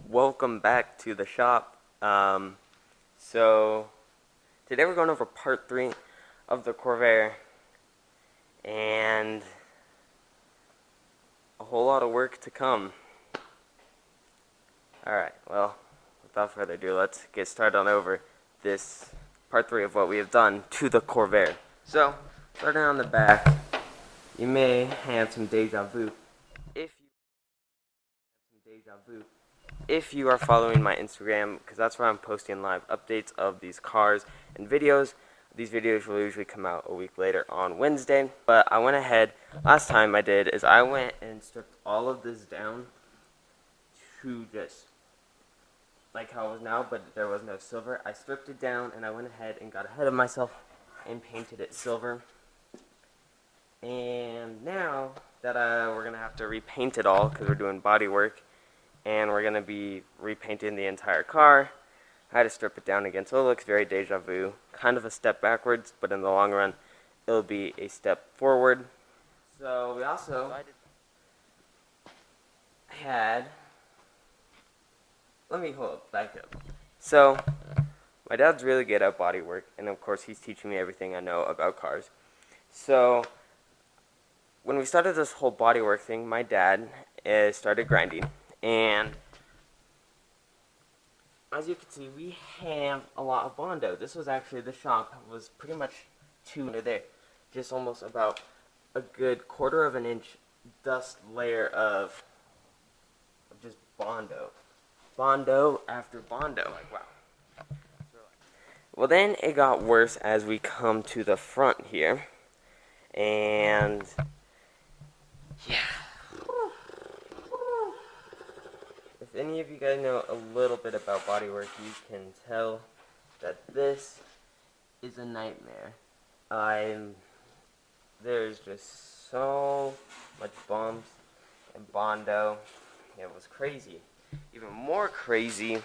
Welcome back to the shop. So today we're going over part 3 of the Corvair, and a whole lot of work to come. Alright, well, without further ado, let's get started on over this part 3 of what we have done to the Corvair. So, starting on the back, you may have some deja vu. If you are following my Instagram, because that's where I'm posting live updates of these cars and videos. These videos will usually come out a week later on Wednesday, but I went ahead, last time I did, is I went and stripped all of this down to just like how it was now, but there was no silver. I stripped it down, and I went ahead and got ahead of myself and painted it silver. And now that we're going to have to repaint it all, because we're doing body work, and we're going to be repainting the entire car. I had to strip it down again, so it looks very deja vu. Kind of a step backwards, but in the long run, it'll be a step forward. So we also had, let me back up. So my dad's really good at body work, and of course he's teaching me everything I know about cars. So when we started this whole body work thing, my dad started grinding. And as you can see, we have a lot of Bondo. This was actually, the shop was pretty much under there. Just almost about a good 1/4 of an inch dust layer of just Bondo. Bondo after Bondo. Like, wow. Well, then it got worse as we come to the front here. And yeah. If any of you guys know a little bit about bodywork, you can tell that this is a nightmare. There's just so much bumps and Bondo. It was crazy. Even more crazy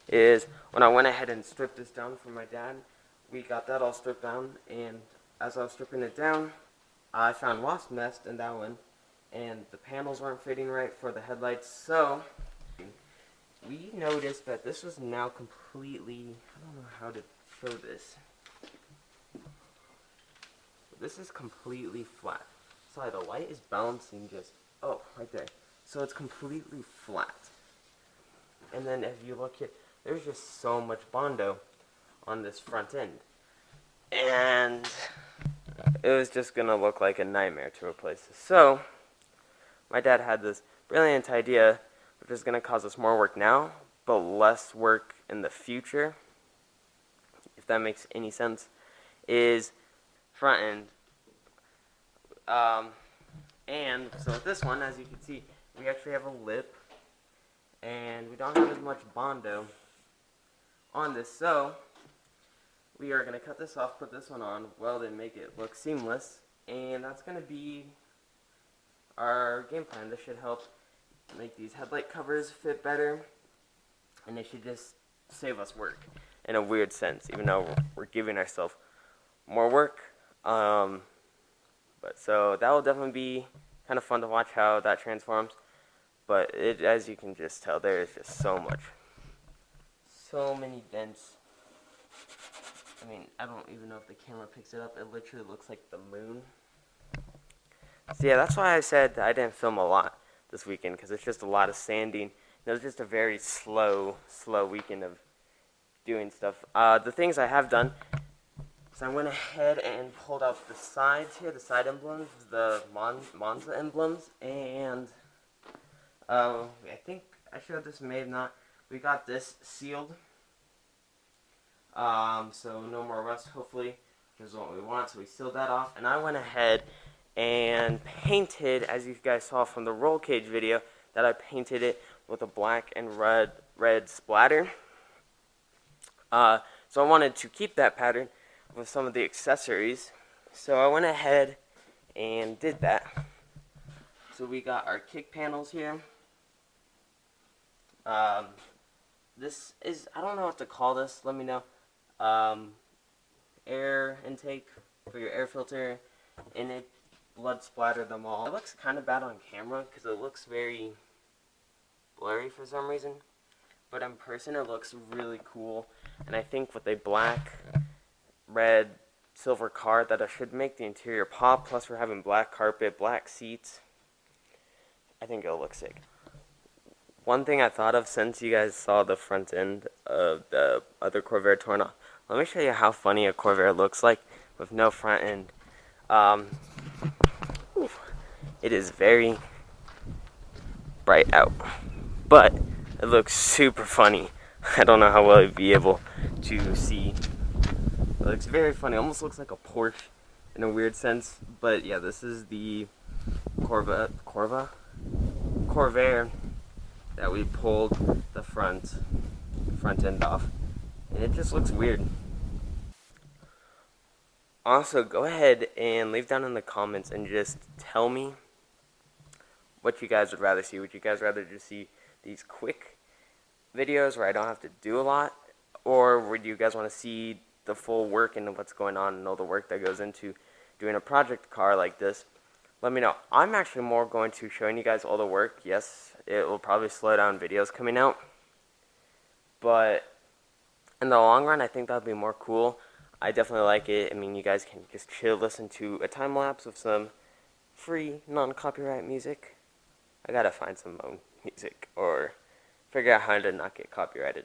is when I went ahead and stripped this down for my dad. We got that all stripped down, and as I was stripping it down, I found wasp nest in that one, and the panels weren't fitting right for the headlights, so we noticed that this was now completely, I don't know how to show this. This is completely flat. Sorry, the light is bouncing just, oh, right there. So it's completely flat. And then if you look here, there's just so much Bondo on this front end. And it was just going to look like a nightmare to replace this. So my dad had this brilliant idea, which is going to cause us more work now, but less work in the future, if that makes any sense, is front end. And so with this one, as you can see, we actually have a lip, and we don't have as much Bondo on this, so we are going to cut this off, put this one on, weld it, and make it look seamless, and that's going to be our game plan. This should help make these headlight covers fit better, and it should just save us work in a weird sense, even though we're giving ourselves more work. But so that will definitely be kind of fun to watch how that transforms. But as you can just tell, there is just so many dents. I mean, I don't even know if the camera picks it up. It literally looks like the moon. So yeah, that's why I said I didn't film a lot this weekend, because it's just a lot of sanding. It was just a very slow weekend of doing stuff. The things I have done, so I went ahead and pulled out the sides here, the side emblems, the Monza emblems, and I think I showed this, may have not. We got this sealed, so no more rust, hopefully, which is what we want. So we sealed that off, and I went ahead and painted, as you guys saw from the roll cage video, that I painted it with a black and red splatter. So I wanted to keep that pattern with some of the accessories, so I went ahead and did that. So we got our kick panels here. This is, I don't know what to call this, let me know. Air intake for your air filter, and it blood splattered them all. It looks kind of bad on camera because it looks very blurry for some reason. But in person it looks really cool. And I think with a black, red, silver car that should make the interior pop. Plus we're having black carpet, black seats. I think it'll look sick. One thing I thought of, since you guys saw the front end of the other Corvair Tornado, let me show you how funny a Corvair looks like with no front end. It is very bright out, but it looks super funny. I don't know how well you'd be able to see. It looks very funny. Almost looks like a Porsche in a weird sense. But yeah, this is the Corvair that we pulled the front end off, and it just looks weird. Also, go ahead and leave down in the comments and just tell me what you guys would rather see. Would you guys rather just see these quick videos where I don't have to do a lot, or would you guys want to see the full work and what's going on and all the work that goes into doing a project car like this? Let me know. I'm actually more going to showing you guys all the work. Yes, it will probably slow down videos coming out, but in the long run, I think that would be more cool. I definitely like it. I mean, you guys can just chill, listen to a time lapse with some free, non-copyright music. I gotta find some own music or figure out how to not get copyrighted.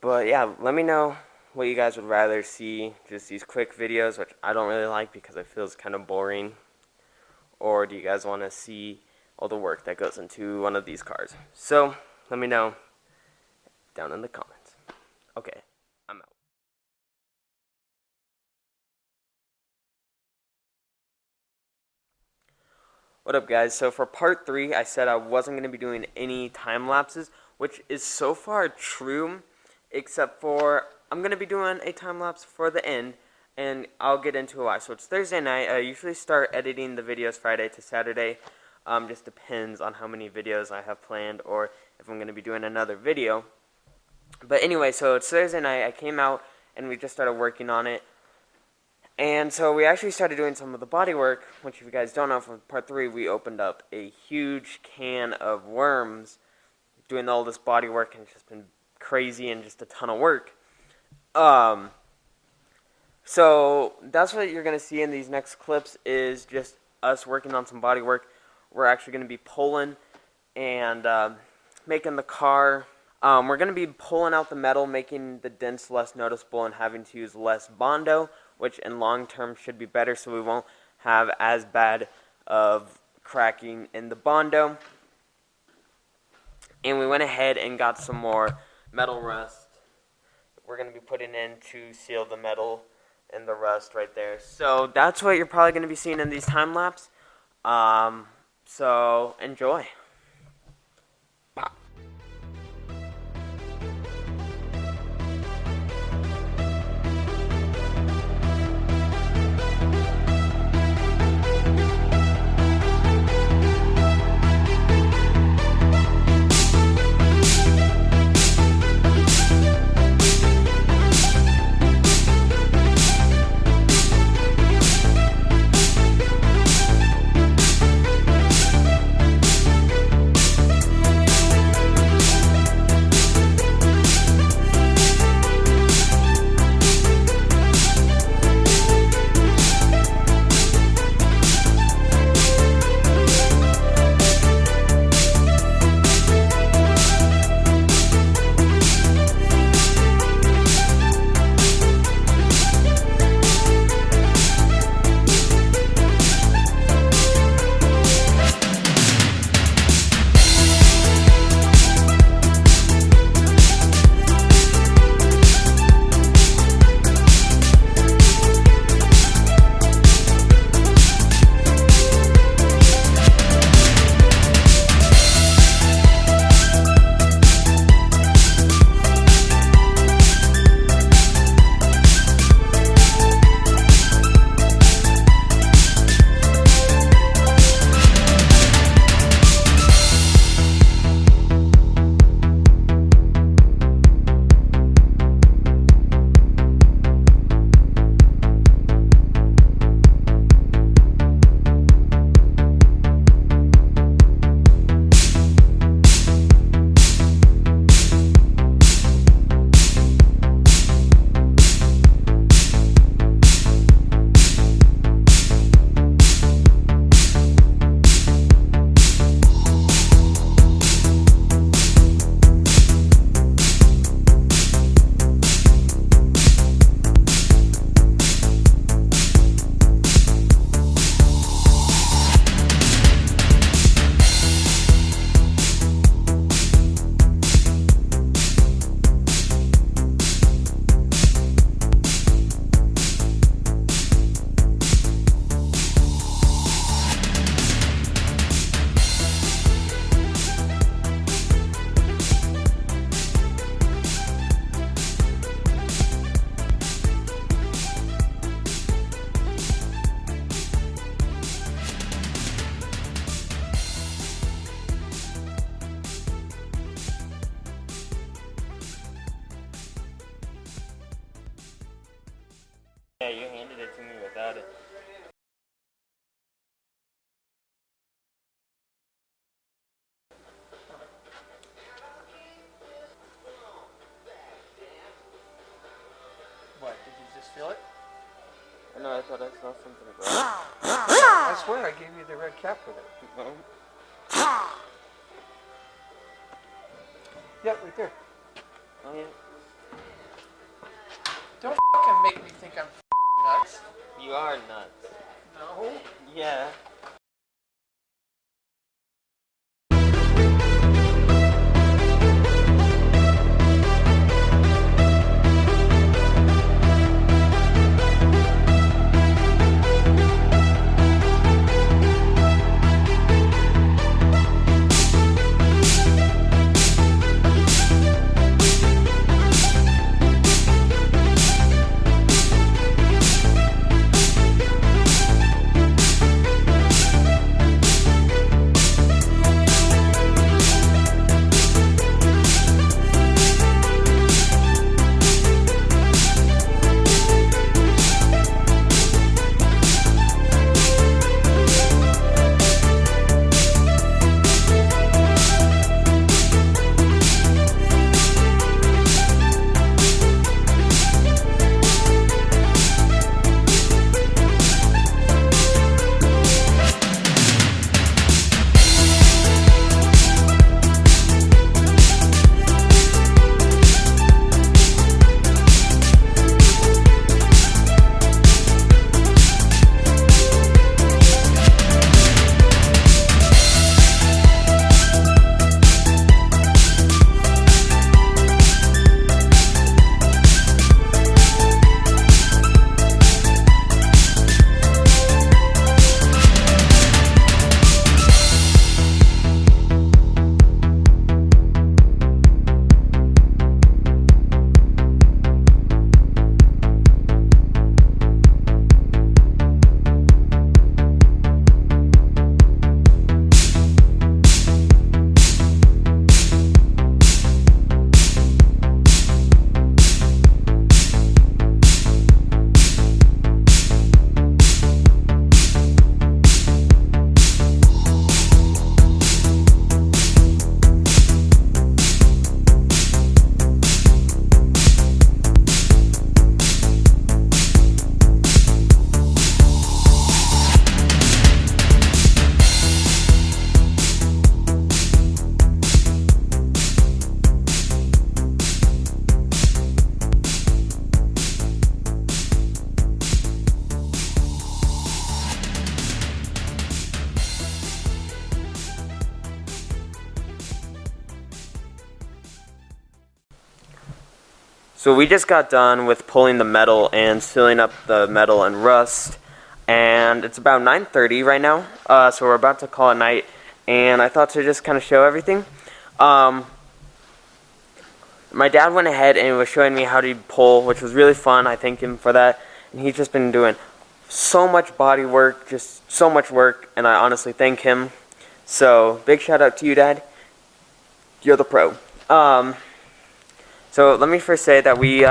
But yeah, let me know what you guys would rather see. Just these quick videos, which I don't really like because it feels kind of boring. Or do you guys want to see all the work that goes into one of these cars? So let me know down in the comments. Okay, I'm out. What up, guys? So for part 3, I said I wasn't going to be doing any time lapses, which is so far true, except for I'm going to be doing a time lapse for the end, and I'll get into why. So it's Thursday night. I usually start editing the videos Friday to Saturday. Just depends on how many videos I have planned or if I'm going to be doing another video. But anyway, so it's Thursday night. I came out and we just started working on it. And so we actually started doing some of the body work, which if you guys don't know, from part 3, we opened up a huge can of worms doing all this body work, and it's just been crazy and just a ton of work. So that's what you're going to see in these next clips, is just us working on some body work. We're actually going to be pulling and making the car. We're going to be pulling out the metal, making the dents less noticeable, and having to use less Bondo, which in long term should be better, so we won't have as bad of cracking in the Bondo. And we went ahead and got some more metal rust. We're going to be putting in to seal the metal and the rust right there. So that's what you're probably going to be seeing in these time lapse. So enjoy. Yeah, you handed it to me without it. What, did you just feel it? No, I thought I saw something red. I swear I gave you the red cap with it. No. Yep, right there. Oh yeah. Don't fucking make me think I'm nuts. You are nuts. No. Yeah. So we just got done with pulling the metal and sealing up the metal and rust, and it's about 9:30 right now, so we're about to call it night, and I thought to just kind of show everything. My dad went ahead and was showing me how to pull, which was really fun. I thank him for that, and he's just been doing so much body work, just so much work, and I honestly thank him. So big shout out to you, Dad. You're the pro. So let me first say that we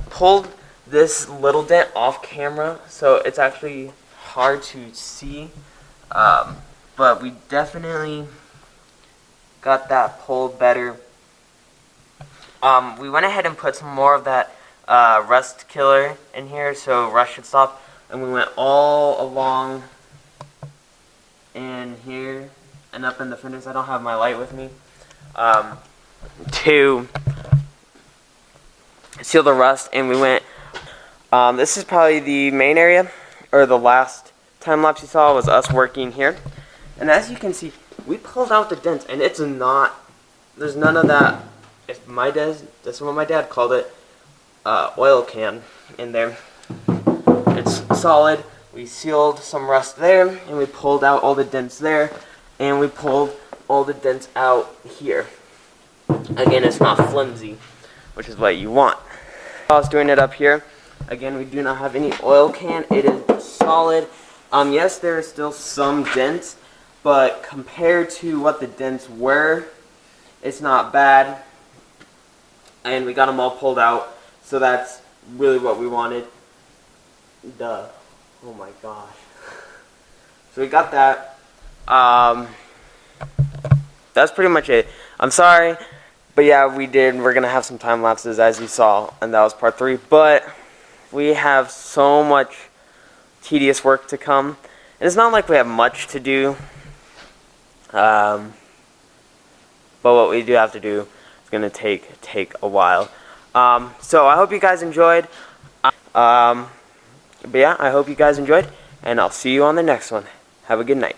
pulled this little dent off camera, so it's actually hard to see, but we definitely got that pulled better. We went ahead and put some more of that rust killer in here, so rust should stop, and we went all along in here and up in the fenders. I don't have my light with me, to seal the rust, and we went, this is probably the main area, or the last time lapse you saw was us working here, and as you can see, we pulled out the dents, and it's not, there's none of that, if my dad, this is what my dad called it, oil can in there. It's solid. We sealed some rust there, and we pulled out all the dents there, and we pulled all the dents out here. Again, it's not flimsy, which is what you want. I was doing it up here. Again, we do not have any oil can. It is solid. Yes, there is still some dents, but compared to what the dents were, it's not bad. And we got them all pulled out, so that's really what we wanted. Duh. Oh my gosh. So we got that. That's pretty much it. I'm sorry, but yeah, we're gonna have some time lapses as you saw, and that was part 3. But we have so much tedious work to come, and it's not like we have much to do. But what we do have to do is gonna take a while. So I hope you guys enjoyed. But yeah, I hope you guys enjoyed, and I'll see you on the next one. Have a good night.